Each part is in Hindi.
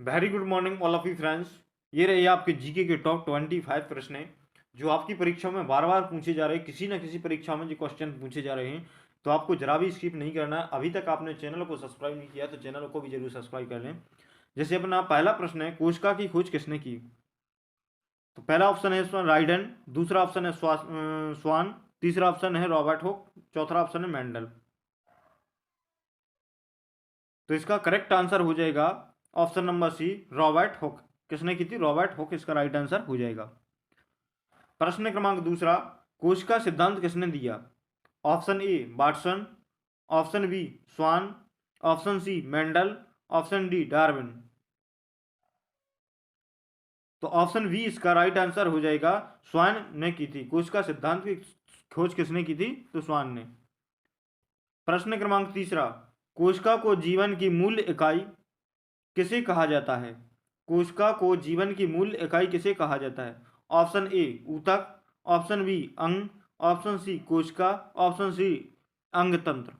Very good morning all of you friends. ये रहे आपके जीके के टॉप 25 प्रश्न हैं जो आपकी परीक्षा में बार बार पूछे जा रहे हैं। किसी न किसी परीक्षा में जो क्वेश्चन पूछे जा रहे हैं, तो आपको जरा भी स्किप नहीं करना है। अभी तक आपने चैनल को सब्सक्राइब नहीं किया तो चैनल को भी जरूर सब्सक्राइब कर लें। जैसे अपना पहला प्रश्न है, कोशिका की खोज किसने की? तो पहला ऑप्शन है इसमें राइडन, दूसरा ऑप्शन है स्वान, तीसरा ऑप्शन है रॉबर्ट हुक, चौथा ऑप्शन है मेंडल। तो इसका करेक्ट आंसर हो जाएगा option number C, Robert Hooke. किसने की थी? रॉबर्ट हुक इसका राइट आंसर हो जाएगा। प्रश्न क्रमांक दूसरा, कोशिका सिद्धांत किसने दिया? Option A Watson, option B Schwann, option C Mendel, option D Darwin. तो ऑप्शन बी इसका राइट आंसर हो जाएगा। स्वान ने की थी कोशिका सिद्धांत की खोज। किसने की थी? तो स्वान ने। प्रश्न क्रमांक तीसरा, कोशिका को जीवन की मूल इकाई किसे कहा जाता है? कोशिका को जीवन की मूल इकाई किसे कहा जाता है? ऑप्शन ए ऊतक, ऑप्शन बी अंग, ऑप्शन सी कोशिका, ऑप्शन सी अंग तंत्र।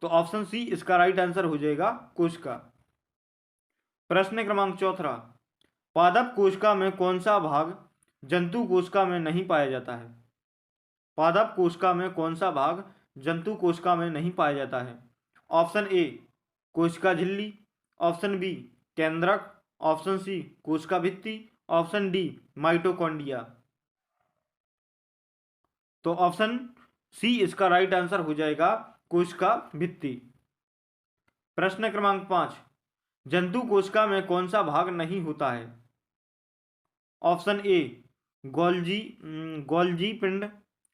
तो ऑप्शन सी इसका राइट आंसर हो जाएगा, कोशिका। प्रश्न क्रमांक चौथा, पादप कोशिका में कौन सा भाग जंतु कोशिका में नहीं पाया जाता है? पादप कोशिका में कौन सा भाग जंतु कोशिका में नहीं पाया जाता है? ऑप्शन ए कोशिका झिल्ली, ऑप्शन बी केंद्रक, ऑप्शन सी कोशिका भित्ति, ऑप्शन डी माइटोकॉन्ड्रिया। तो ऑप्शन सी इसका राइट आंसर हो जाएगा, कोशिका भित्ति। प्रश्न क्रमांक 5, जंतु कोशिका में कौन सा भाग नहीं होता है? ऑप्शन ए गोल्जी पिंड,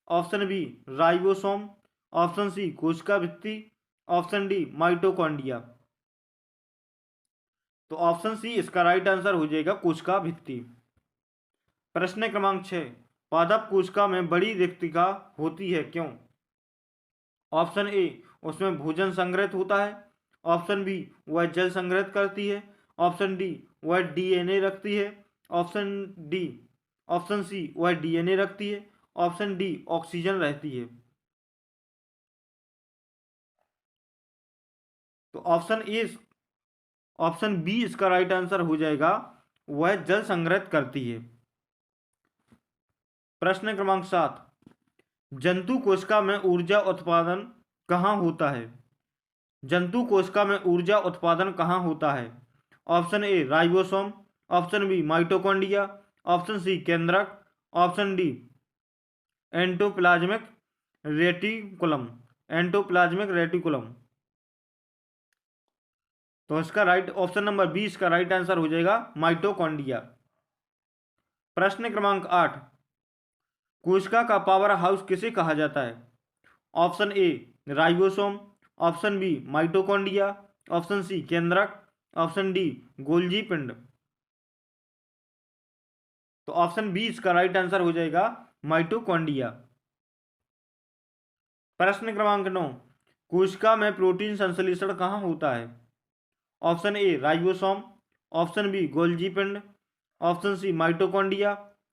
option B ribosome, option C कोशिका भित्ति, ऑप्शन डी माइटोकॉन्ड्रिया। तो ऑप्शन सी इसका राइट आंसर हो जाएगा, कोशिका भित्ति। प्रश्न क्रमांक 6, पादप कोशिका में बड़ी रिक्तिका होती है क्यों? ऑप्शन ए उसमें भोजन संग्रहित होता है, ऑप्शन बी वह जल संग्रहित करती है, ऑप्शन डी वह डीएनए रखती है, ऑप्शन सी वह डीएनए रखती है, ऑप्शन डी ऑक्सीजन रहती है। तो ऑप्शन बी इसका राइट आंसर हो जाएगा, वह जल संग्रहित करती है। प्रश्न क्रमांक 7, जंतु कोशिका में ऊर्जा उत्पादन कहाँ होता है? जंतु कोशिका में ऊर्जा उत्पादन कहाँ होता है? Option A ribosome, option B mitochondria, option C केंद्रक, ऑप्शन डी एंडोप्लाज्मिक रेटिकुलम। तो इसका राइट ऑप्शन नंबर बी इसका राइट आंसर हो जाएगा, माइटोकॉन्ड्रिया। प्रश्न क्रमांक 8, कोशिका का पावर हाउस किसे कहा जाता है? Option A ribosome, option B mitochondria, option C केंद्रक, ऑप्शन डी गोल्जी पिंड। तो ऑप्शन बी इसका राइट आंसर हो जाएगा, माइटोकॉन्ड्रिया। प्रश्न क्रमांक 9, कोशिका में प्रोटीन संश्लेषण कहाँ होता है? Option A ribosome, option B Golgi पिंड, option C mitochondria,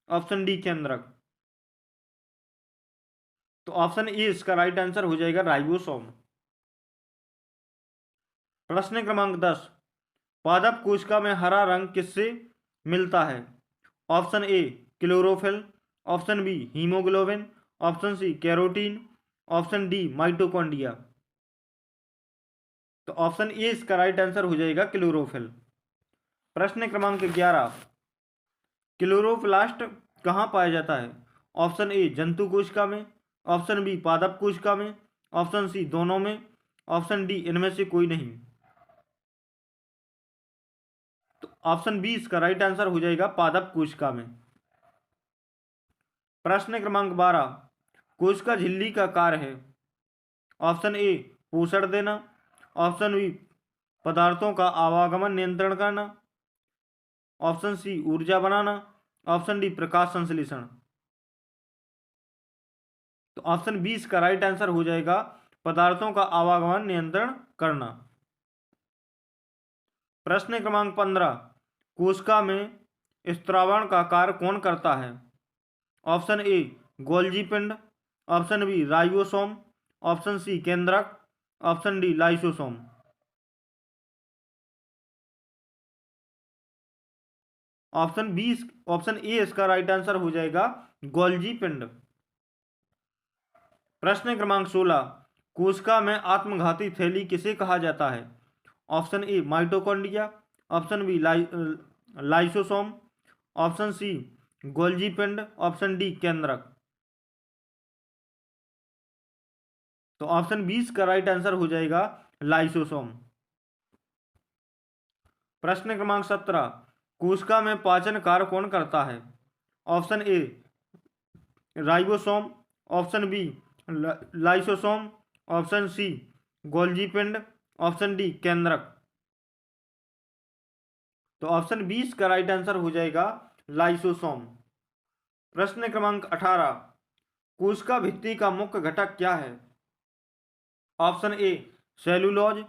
option D केंद्रक। तो ऑप्शन ए इसका राइट आंसर हो जाएगा, राइबोसोम। प्रश्न क्रमांक 10, पादप कोशिका में हरा रंग किससे मिलता है? Option A chlorophyll, option B haemoglobin, option C carotene, option D mitochondria. तो ऑप्शन ए इसका राइट आंसर हो जाएगा, क्लोरोफिल। प्रश्न क्रमांक 11, क्लोरोप्लास्ट कहाँ पाया जाता है? ऑप्शन ए जंतु कोशिका में, ऑप्शन बी पादप कोशिका में, ऑप्शन सी दोनों में, ऑप्शन डी इनमें से कोई नहीं। तो ऑप्शन बी इसका राइट आंसर हो जाएगा, पादप कोशिका में। प्रश्न क्रमांक 12, कोशिका झिल्ली का कार्य है? ऑप्शन ए पोषण देना, ऑप्शन बी पदार्थों का आवागमन नियंत्रण करना, ऑप्शन सी ऊर्जा बनाना, ऑप्शन डी प्रकाश संश्लेषण। तो ऑप्शन बी इसका राइट आंसर हो जाएगा, पदार्थों का आवागमन नियंत्रण करना। प्रश्न क्रमांक 15, कोशिका में स्त्रावण का कार्य कौन करता है? ऑप्शन ए गोल्जी पिंड, option B ribosome, option C केंद्रक, option D lysosome. Option A इसका राइट आंसर हो जाएगा गोल्जी पिंड। प्रश्न क्रमांक 16, कोशिका में आत्मघाती थैली किसे कहा जाता है? Option A mitochondria, option B lysosome, option C Golgi पिंड, ऑप्शन डी केंद्रक। तो ऑप्शन 20 का राइट आंसर हो जाएगा लाइसोसोम। प्रश्न क्रमांक 17, कोशिका में पाचन कार्य कौन करता है? Option A ribosome, option B lysosome, option C Golgi पिंड, ऑप्शन डी केंद्रक। तो ऑप्शन 20 का राइट आंसर हो जाएगा लाइसोसोम। प्रश्न क्रमांक 18, कोशिका भित्ति का मुख्य घटक क्या है? Option A cellulose,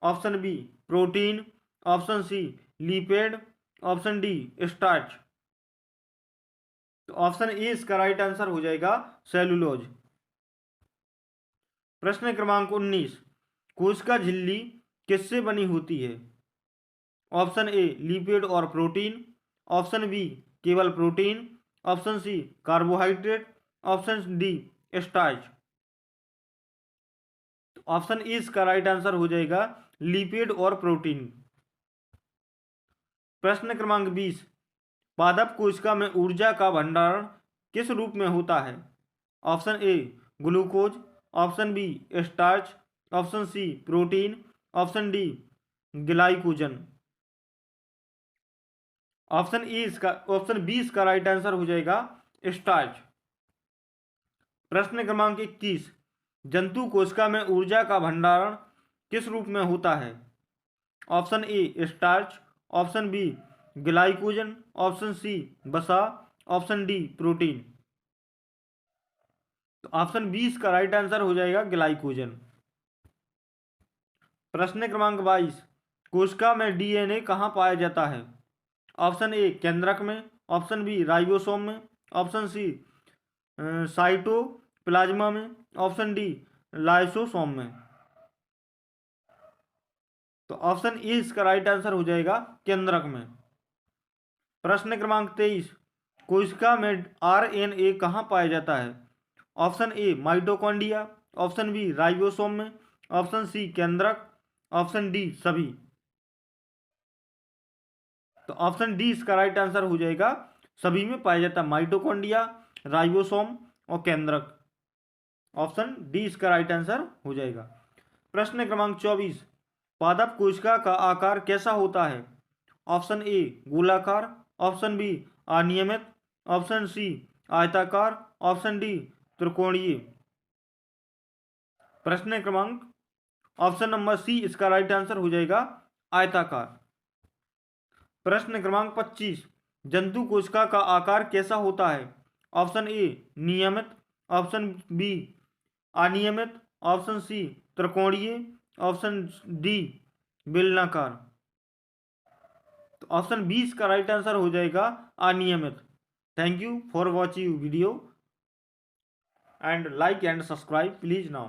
option B protein, option C lipid, option D starch. तो ऑप्शन ए इसका राइट आंसर हो जाएगा सेलुलोज। प्रश्न क्रमांक 19, कोशिका झिल्ली किससे बनी होती है? ऑप्शन ए लिपिड और प्रोटीन, ऑप्शन बी केवल protein, option C carbohydrate, option D starch. तो ऑप्शन ए इसका राइट आंसर हो जाएगा लिपिड और प्रोटीन। प्रश्न क्रमांक 20, पादप कोशिका में ऊर्जा का भंडारण किस रूप में होता है? Option A glucose, option B starch, option C protein, option D glycogen. Option B इसका राइट आंसर हो जाएगा स्टार्च। प्रश्न क्रमांक 21, जंतु कोशिका में ऊर्जा का भंडारण किस रूप में होता है? Option A starch, option B glycogen, option C वसा, ऑप्शन डी प्रोटीन। तो ऑप्शन 20 का राइट आंसर हो जाएगा ग्लाइकोजन। प्रश्न क्रमांक 22, कोशिका में डीएनए कहाँ पाया जाता है? ऑप्शन ए केंद्रक में, ऑप्शन बी राइबोसोम में, ऑप्शन सी साइटोप्लाज्मा में, ऑप्शन डी लाइसोसोम में। तो ऑप्शन ए इसका राइट आंसर हो जाएगा केंद्रक में। प्रश्न क्रमांक 23, कोशिका में आरएनए कहाँ पाया जाता है? Option A mitochondria, option B ribosome में, ऑप्शन सी केंद्रक, ऑप्शन डी सभी। तो ऑप्शन डी इसका राइट आंसर हो जाएगा सभी में पाया जाता है, माइटोकॉन्ड्रिया, राइबोसोम और केंद्रक। ऑप्शन डी इसका राइट आंसर हो जाएगा। प्रश्न क्रमांक 24, पादप कोशिका का आकार कैसा होता है? ऑप्शन ए गोलाकार, ऑप्शन बी अनियमित, ऑप्शन सी आयताकार, ऑप्शन डी त्रिकोणीय। प्रश्न क्रमांक ऑप्शन नंबर सी इसका राइट आंसर हो जाएगा आयताकार। प्रश्न क्रमांक 25, जंतु कोशिका का आकार कैसा होता है? ऑप्शन ए नियमित, ऑप्शन बी अनियमित, ऑप्शन सी त्रिकोणीय, ऑप्शन डी बेलनाकार। तो ऑप्शन 20 का राइट आंसर हो जाएगा अनियमित। Thank you for watching video and like and subscribe please now.